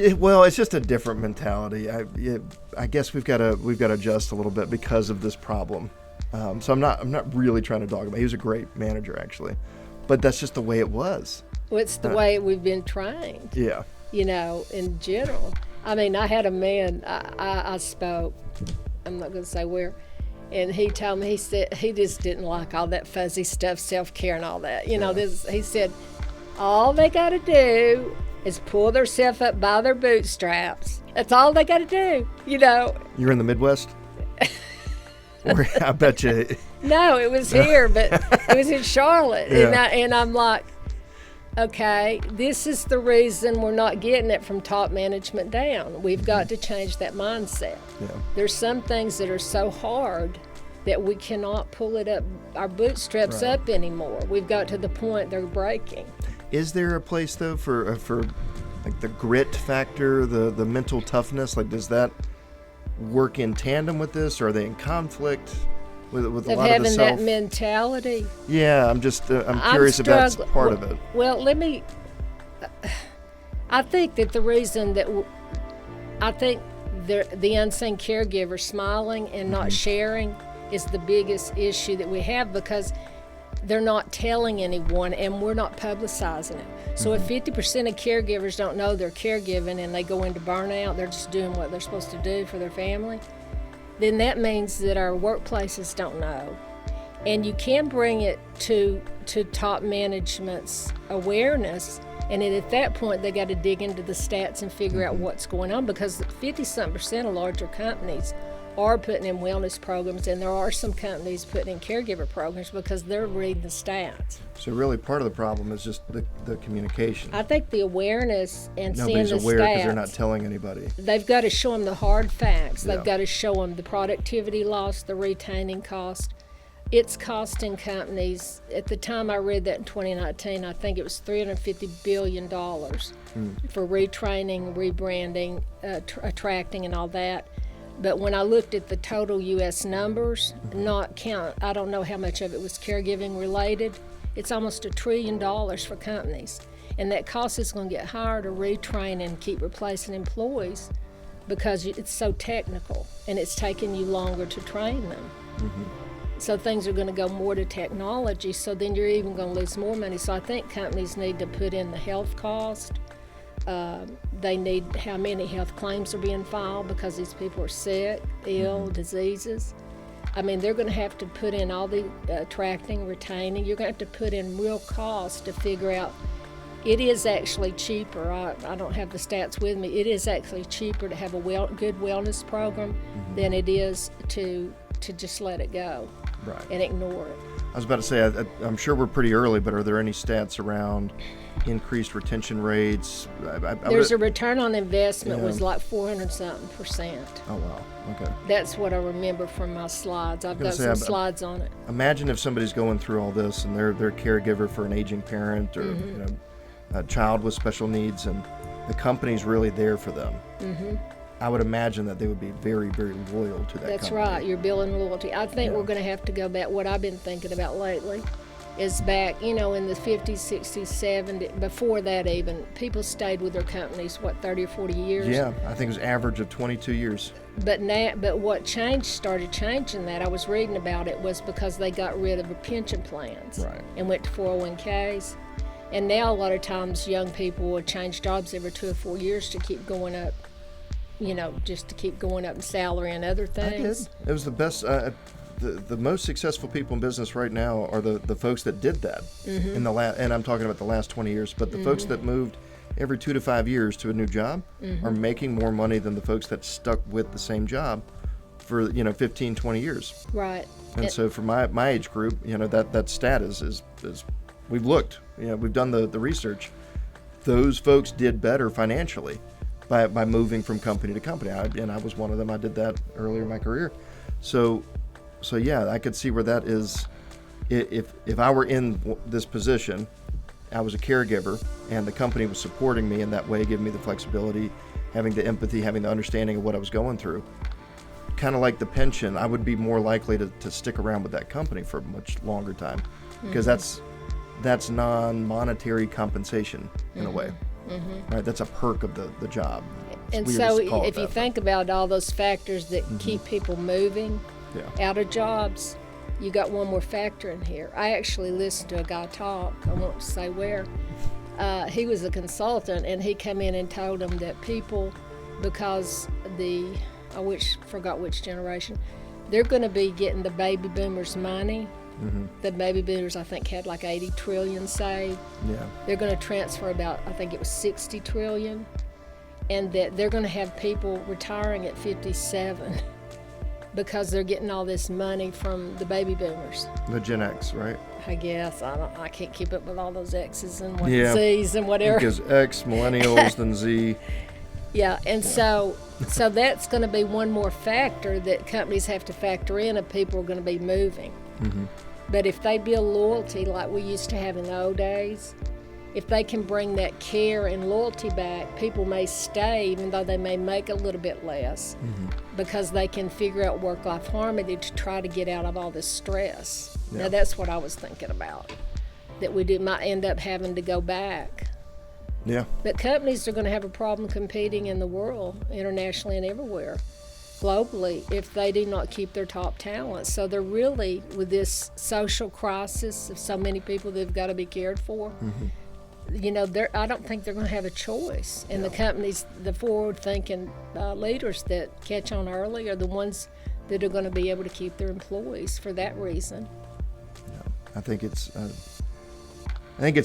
A: just a different mentality. I guess we've got to adjust a little bit because of this problem. So I'm not really trying to dog him. He was a great manager, actually, but that's just the way it was.
B: Well, it's the way we've been trained.
A: Yeah.
B: In general. I mean, I had a man I spoke. I'm not going to say where. And he told me, he said he just didn't like all that fuzzy stuff, self-care and all that. He said, all they got to do is pull themselves up by their bootstraps. That's all they got to do,
A: You're in the Midwest? Or I bet you.
B: No, it was here, but it was in Charlotte.
A: Yeah.
B: And I'm like, okay, this is the reason we're not getting it from top management down. We've got to change that mindset.
A: Yeah.
B: There's some things that are so hard that we cannot pull it up, our bootstraps up anymore. We've got to the point they're breaking.
A: Is there a place though for like the grit factor, the mental toughness? Like, does that work in tandem with this, or are they in conflict with a lot of the self?
B: Of having that mentality.
A: Yeah, I'm curious if that's part of it.
B: Well, I think that the reason that I think the unseen caregiver smiling and not sharing is the biggest issue that we have, because they're not telling anyone and we're not publicizing it. So if 50% of caregivers don't know they're caregiving and they go into burnout, they're just doing what they're supposed to do for their family, then that means that our workplaces don't know. And you can bring it to top management's awareness, and then at that point they got to dig into the stats and figure out what's going on, because 50-something% of larger companies are putting in wellness programs, and there are some companies putting in caregiver programs because they're reading the stats.
A: So really part of the problem is just the communication.
B: I think the awareness and seeing the stats.
A: Nobody's aware because they're not telling anybody.
B: They've got to show them the hard facts.
A: Yeah.
B: They've got to show them the productivity loss, the retaining cost. It's costing companies, at the time I read that in 2019, I think it was $350 billion for retraining, rebranding, attracting and all that. But when I looked at the total U.S. numbers, I don't know how much of it was caregiving related, it's almost $1 trillion for companies. And that cost is going to get higher to retrain and keep replacing employees because it's so technical and it's taking you longer to train them. So things are going to go more to technology, so then you're even going to lose more money. So I think companies need to put in the health cost. They need how many health claims are being filed because these people are sick, ill, diseases. I mean, they're going to have to put in all the attracting, retaining. You're going to have to put in real cost to figure out. It is actually cheaper. I don't have the stats with me. It is actually cheaper to have a good wellness program than it is to just let it go and ignore it.
A: I was about to say, I'm sure we're pretty early, but are there any stats around increased retention rates?
B: There's a return on investment was like 400-something%.
A: Oh, wow. Okay.
B: That's what I remember from my slides. I've got some slides on it.
A: Imagine if somebody's going through all this and they're a caregiver for an aging parent or a child with special needs, and the company's really there for them. I would imagine that they would be very, very loyal to that
B: That's
A: company.
B: right. You're building loyalty. I think we're going to have to go back. What I've been thinking about lately is back, in the 50s, 60s, 70s, before that even, people stayed with their companies, 30 or 40 years?
A: Yeah, I think it was average of 22 years.
B: But what started changing that, I was reading about it, was because they got rid of the pension plans and went to 401ks. And now a lot of times young people will change jobs every 2 or 4 years to keep going up, just to keep going up in salary and other things.
A: I did. It was the best. The most successful people in business right now are the folks that did that in the and I'm talking about the last 20 years, but the folks that moved every 2 to 5 years to a new job are making more money than the folks that stuck with the same job for 15, 20 years.
B: Right.
A: And so for my age group, that stat is we've looked, we've done the research. Those folks did better financially by moving from company to company. I was one of them. I did that earlier in my career. So yeah, I could see where that is. If I were in this position, I was a caregiver, and the company was supporting me in that way, giving me the flexibility, having the empathy, having the understanding of what I was going through. Kind of like the pension, I would be more likely to stick around with that company for a much longer time, because that's non-monetary compensation in a way, right? That's a perk of the job.
B: And so if you think about all those factors that keep people moving out of jobs, you got one more factor in here. I actually listened to a guy talk, I won't say where. He was a consultant, and he came in and told them that people, because forgot which generation, they're going to be getting the baby boomers' money. The baby boomers, I think, had like 80 trillion saved.
A: Yeah.
B: They're going to transfer about, I think it was 60 trillion, and that they're going to have people retiring at 57 because they're getting all this money from the baby boomers.
A: The Gen X, right?
B: I guess. I can't keep up with all those X's and Z's and whatever.
A: Because X, millennials, then Z.
B: Yeah, and so that's going to be one more factor that companies have to factor in if people are going to be moving. But if they build loyalty like we used to have in the old days, if they can bring that care and loyalty back, people may stay even though they may make a little bit less because they can figure out work-life harmony to try to get out of all this stress.
A: Yeah.
B: Now that's what I was thinking about, that we might end up having to go back.
A: Yeah.
B: But companies are going to have a problem competing in the world, internationally and everywhere, globally, if they do not keep their top talent. So they're really, with this social crisis of so many people that have got to be cared for, I don't think they're going to have a choice. And the companies, the forward-thinking leaders that catch on early are the ones that are going to be able to keep their employees for that reason.
A: I think it's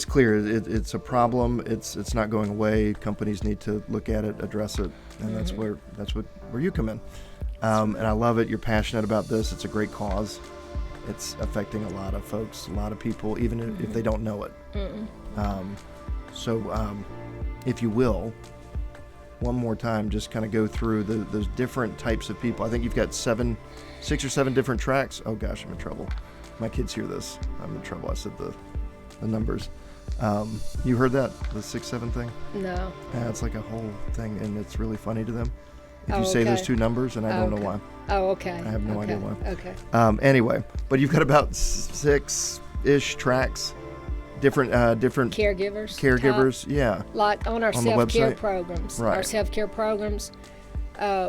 A: clear. It's a problem. It's not going away. Companies need to look at it, address it, and that's where you come in. And I love it. You're passionate about this. It's a great cause. It's affecting a lot of folks, a lot of people, even if they don't know it. So, if you will, one more time, just kind of go through those different types of people. I think you've got 6 or 7 different tracks. Oh gosh, I'm in trouble. My kids hear this. I'm in trouble. I said the numbers. You heard that, the 6-7 thing?
B: No.
A: Yeah, it's like a whole thing, and it's really funny to them if you say those 2 numbers, and I don't know why.
B: Oh, okay.
A: I have no idea why.
B: Okay.
A: Anyway, but you've got about 6-ish tracks, different caregivers. Yeah.
B: Like on our self-care
A: website?
B: programs.
A: Right.
B: Our self-care programs.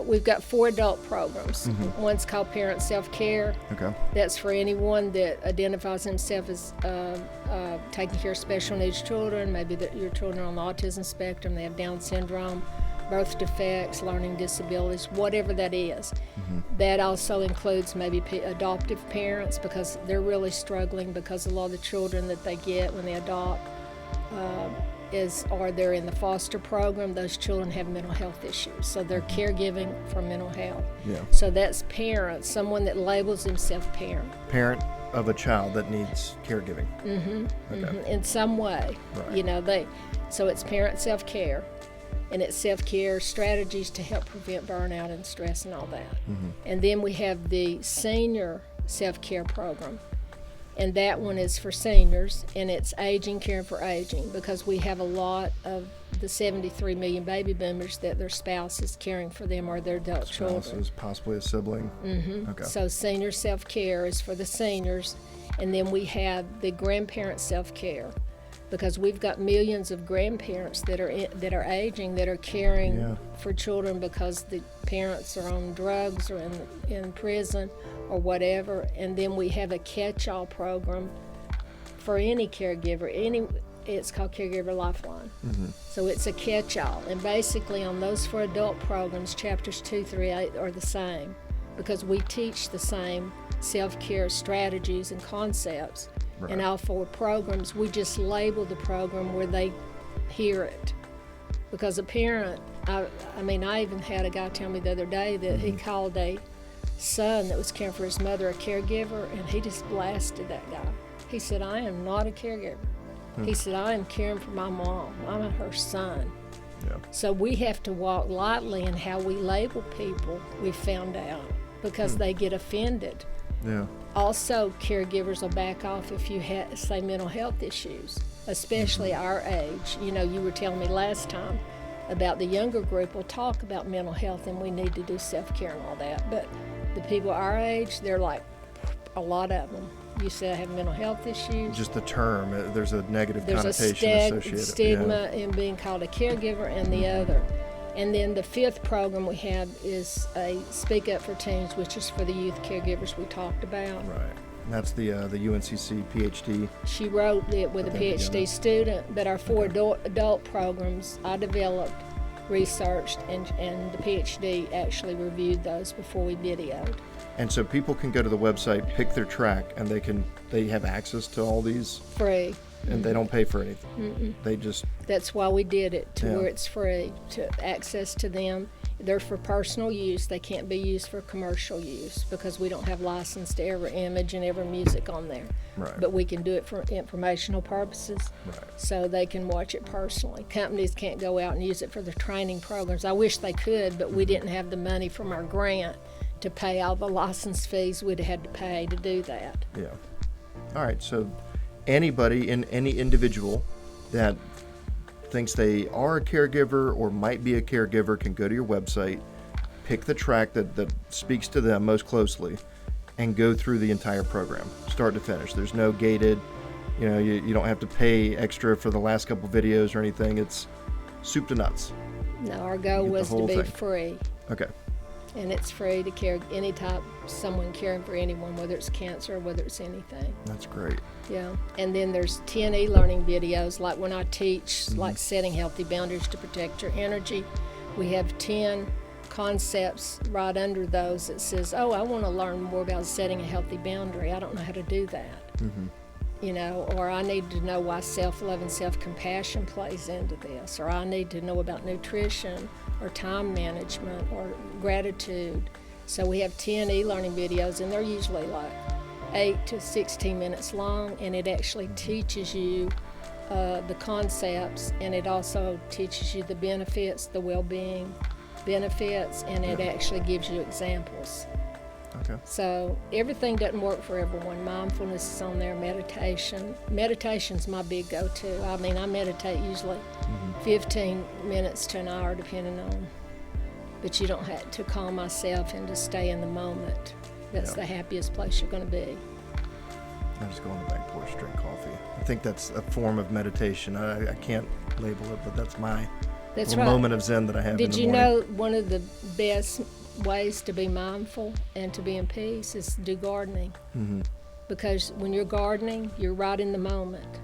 B: We've got 4 adult programs. One's called Parent Self-Care.
A: Okay.
B: That's for anyone that identifies himself as taking care of special needs children. Maybe your children are on the autism spectrum, they have Down syndrome, birth defects, learning disabilities, whatever that is. That also includes maybe adoptive parents, because they're really struggling because a lot of the children that they get when they adopt or they're in the foster program, those children have mental health issues. So they're caregiving for mental health.
A: Yeah.
B: So that's parents, someone that labels himself parent.
A: Parent of a child that needs caregiving. Okay.
B: In some way.
A: Right.
B: So it's parent self-care, and it's self-care strategies to help prevent burnout and stress and all that. And then we have the senior self-care program. And that one is for seniors, and it's aging, caring for aging, because we have a lot of the 73 million baby boomers that their spouse is caring for them or their adult children.
A: Spouses, possibly a sibling. Okay.
B: So senior self-care is for the seniors, and then we have the grandparent self-care, because we've got millions of grandparents that are aging, that are caring for children because the parents are on drugs or in prison or whatever. And then we have a catch-all program for any caregiver. It's called Caregiver Lifeline. So it's a catch-all. And basically on those 4 adult programs, chapters 2 through 8 are the same, because we teach the same self-care strategies and concepts. Right. In all 4 programs. We just label the program where they hear it. Because a parent, I even had a guy tell me the other day that he called a son that was caring for his mother a caregiver, and he just blasted that guy. He said, I am not a caregiver. He said, I am caring for my mom. I'm her son.
A: Yeah.
B: So we have to walk lightly in how we label people, we found out, because they get offended.
A: Yeah.
B: Also, caregivers will back off if you say mental health issues, especially our age. You know, you were telling me last time about the younger group will talk about mental health and we need to do self-care and all that. But the people our age, they're like, a lot of them. You say I have mental health issues.
A: Just the term, there's a negative
B: There's
A: connotation
B: a
A: associated.
B: stigma in being called a caregiver and the other. And then the fifth program we have is a Speak Up for Teens, which is for the youth caregivers we talked about.
A: Right. And that's the UNCC PhD.
B: She wrote it with a PhD student, but our four adult programs I developed, researched, and the PhD actually reviewed those before we videoed.
A: And so people can go to the website, pick their track, and they have access to all these
B: Free.
A: and they don't pay for anything. They just
B: That's why we did it, to where it's free, to access to them. They're for personal use. They can't be used for commercial use because we don't have license to every image and every music on there.
A: Right.
B: But we can do it for informational purposes,
A: Right.
B: so they can watch it personally. Companies can't go out and use it for their training programs. I wish they could, but we didn't have the money from our grant to pay all the license fees we'd had to pay to do that.
A: Yeah. All right. So anybody, any individual that thinks they are a caregiver or might be a caregiver can go to your website, pick the track that speaks to them most closely, and go through the entire program, start to finish. There's no gated, you don't have to pay extra for the last couple videos or anything. It's soup to nuts.
B: No, our goal was to be
A: thing.
B: free.
A: Okay.
B: And it's free to care any type, someone caring for anyone, whether it's cancer or whether it's anything.
A: That's great.
B: Yeah. And then there's 10 e-learning videos, like when I teach, like setting healthy boundaries to protect your energy. We have 10 concepts right under those that says, oh, I want to learn more about setting a healthy boundary. I don't know how to do that. Or I need to know why self-love and self-compassion plays into this, or I need to know about nutrition or time management or gratitude. So we have 10 e-learning videos, and they're usually like 8 to 16 minutes long, and it actually teaches you the concepts, and it also teaches you the benefits, the well-being benefits, and it actually gives you examples.
A: Okay.
B: So everything doesn't work for everyone. Mindfulness is on there, meditation. Meditation's my big go-to. I meditate usually 15 minutes to an hour, depending on. But you don't have to calm myself and to stay in the moment. That's the happiest place you're going to be.
A: I just go on the back porch, drink coffee. I think that's a form of meditation. I can't label it, but that's my little moment of zen that I have in the morning.
B: Did you know one of the best ways to be mindful and to be in peace is to do gardening? Because when you're gardening, you're right in the moment.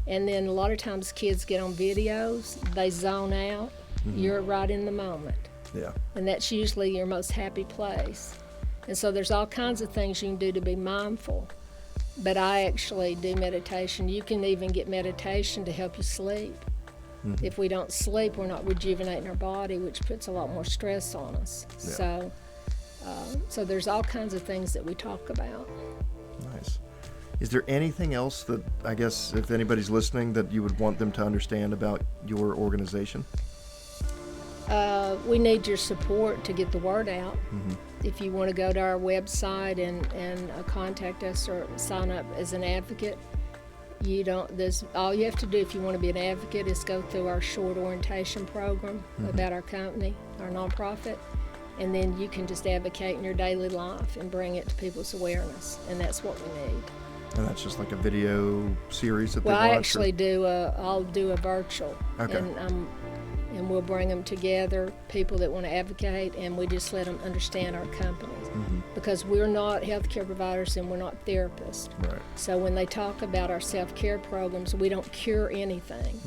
B: And then a lot of times kids get on videos, they zone out. You're right in the moment.
A: Yeah.
B: And that's usually your most happy place. And so there's all kinds of things you can do to be mindful. But I actually do meditation. You can even get meditation to help you sleep. If we don't sleep, we're not rejuvenating our body, which puts a lot more stress on us.
A: Yeah.
B: So there's all kinds of things that we talk about.
A: Nice. Is there anything else that, I guess, if anybody's listening, that you would want them to understand about your organization?
B: We need your support to get the word out. If you want to go to our website and contact us or sign up as an advocate, all you have to do if you want to be an advocate is go through our short orientation program about our company, our nonprofit, and then you can just advocate in your daily life and bring it to people's awareness, and that's what we need.
A: And that's just like a video series that they watch?
B: Well, I actually I'll do a virtual.
A: Okay.
B: And we'll bring them together, people that want to advocate, and we just let them understand our companies. Because we're not healthcare providers and we're not therapists.
A: Right.
B: So when they talk about our self-care programs, we don't cure anything.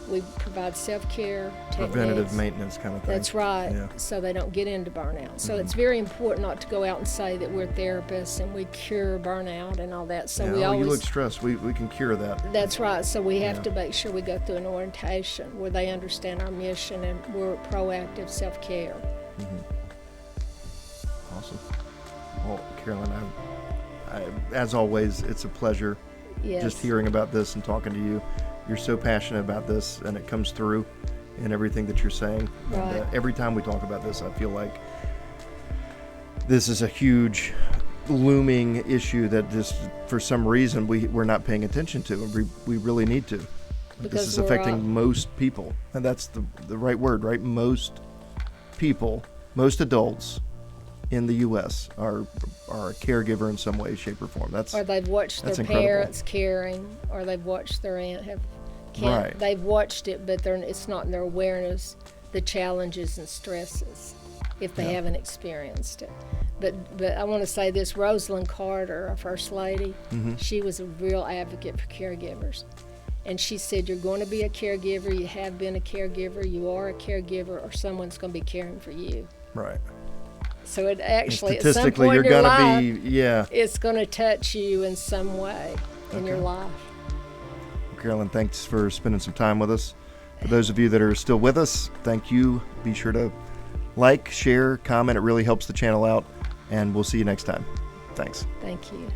B: We provide self-care
A: Preventative
B: techniques.
A: maintenance kind of thing.
B: That's right,
A: Yeah.
B: so they don't get into burnout. So
A: Mhm.
B: it's very important not to go out and say that we're therapists and we cure burnout and all that. So
A: Yeah,
B: we
A: oh,
B: always.
A: you look stressed. We can cure that.
B: That's right. So we have
A: Yeah.
B: to make sure we go through an orientation where they understand our mission and we're proactive self-care.
A: Awesome. Well, Carolyn, as always, it's a pleasure
B: Yes.
A: just hearing about this and talking to you. You're so passionate about this, and it comes through in everything that you're saying.
B: Right.
A: And every time we talk about this, I feel like this is a huge looming issue that just for some reason we're not paying attention to, and we really need to.
B: Because
A: this is
B: we're
A: affecting
B: all-
A: most people, and that's the right word, right? Most people, most adults in the U.S. are a caregiver in some way, shape, or form. That's
B: Or they've watched their
A: That's incredible.
B: parents caring, or they've watched their aunt have can't.
A: Right.
B: They've watched it, but it's not in their awareness, the challenges and stresses, if they
A: Yeah.
B: haven't experienced it. But I want to say this: Rosalind Carter, our first lady,
A: Mhm.
B: she was a real advocate for caregivers, and she said, "You're going to be a caregiver. You have been a caregiver. You are a caregiver, or someone's going to be caring for you."
A: right.
B: So it
A: And
B: actually, at some
A: statistically,
B: point
A: you're
B: in your
A: gonna
B: life,
A: be
B: it's going to touch you in some way in your
A: Okay.
B: life.
A: Carolyn, thanks for spending some time with us. For those of you that are still with us, thank you. Be sure to like, share, comment. It really helps the channel out, and we'll see you next time. Thanks.
B: Thank you.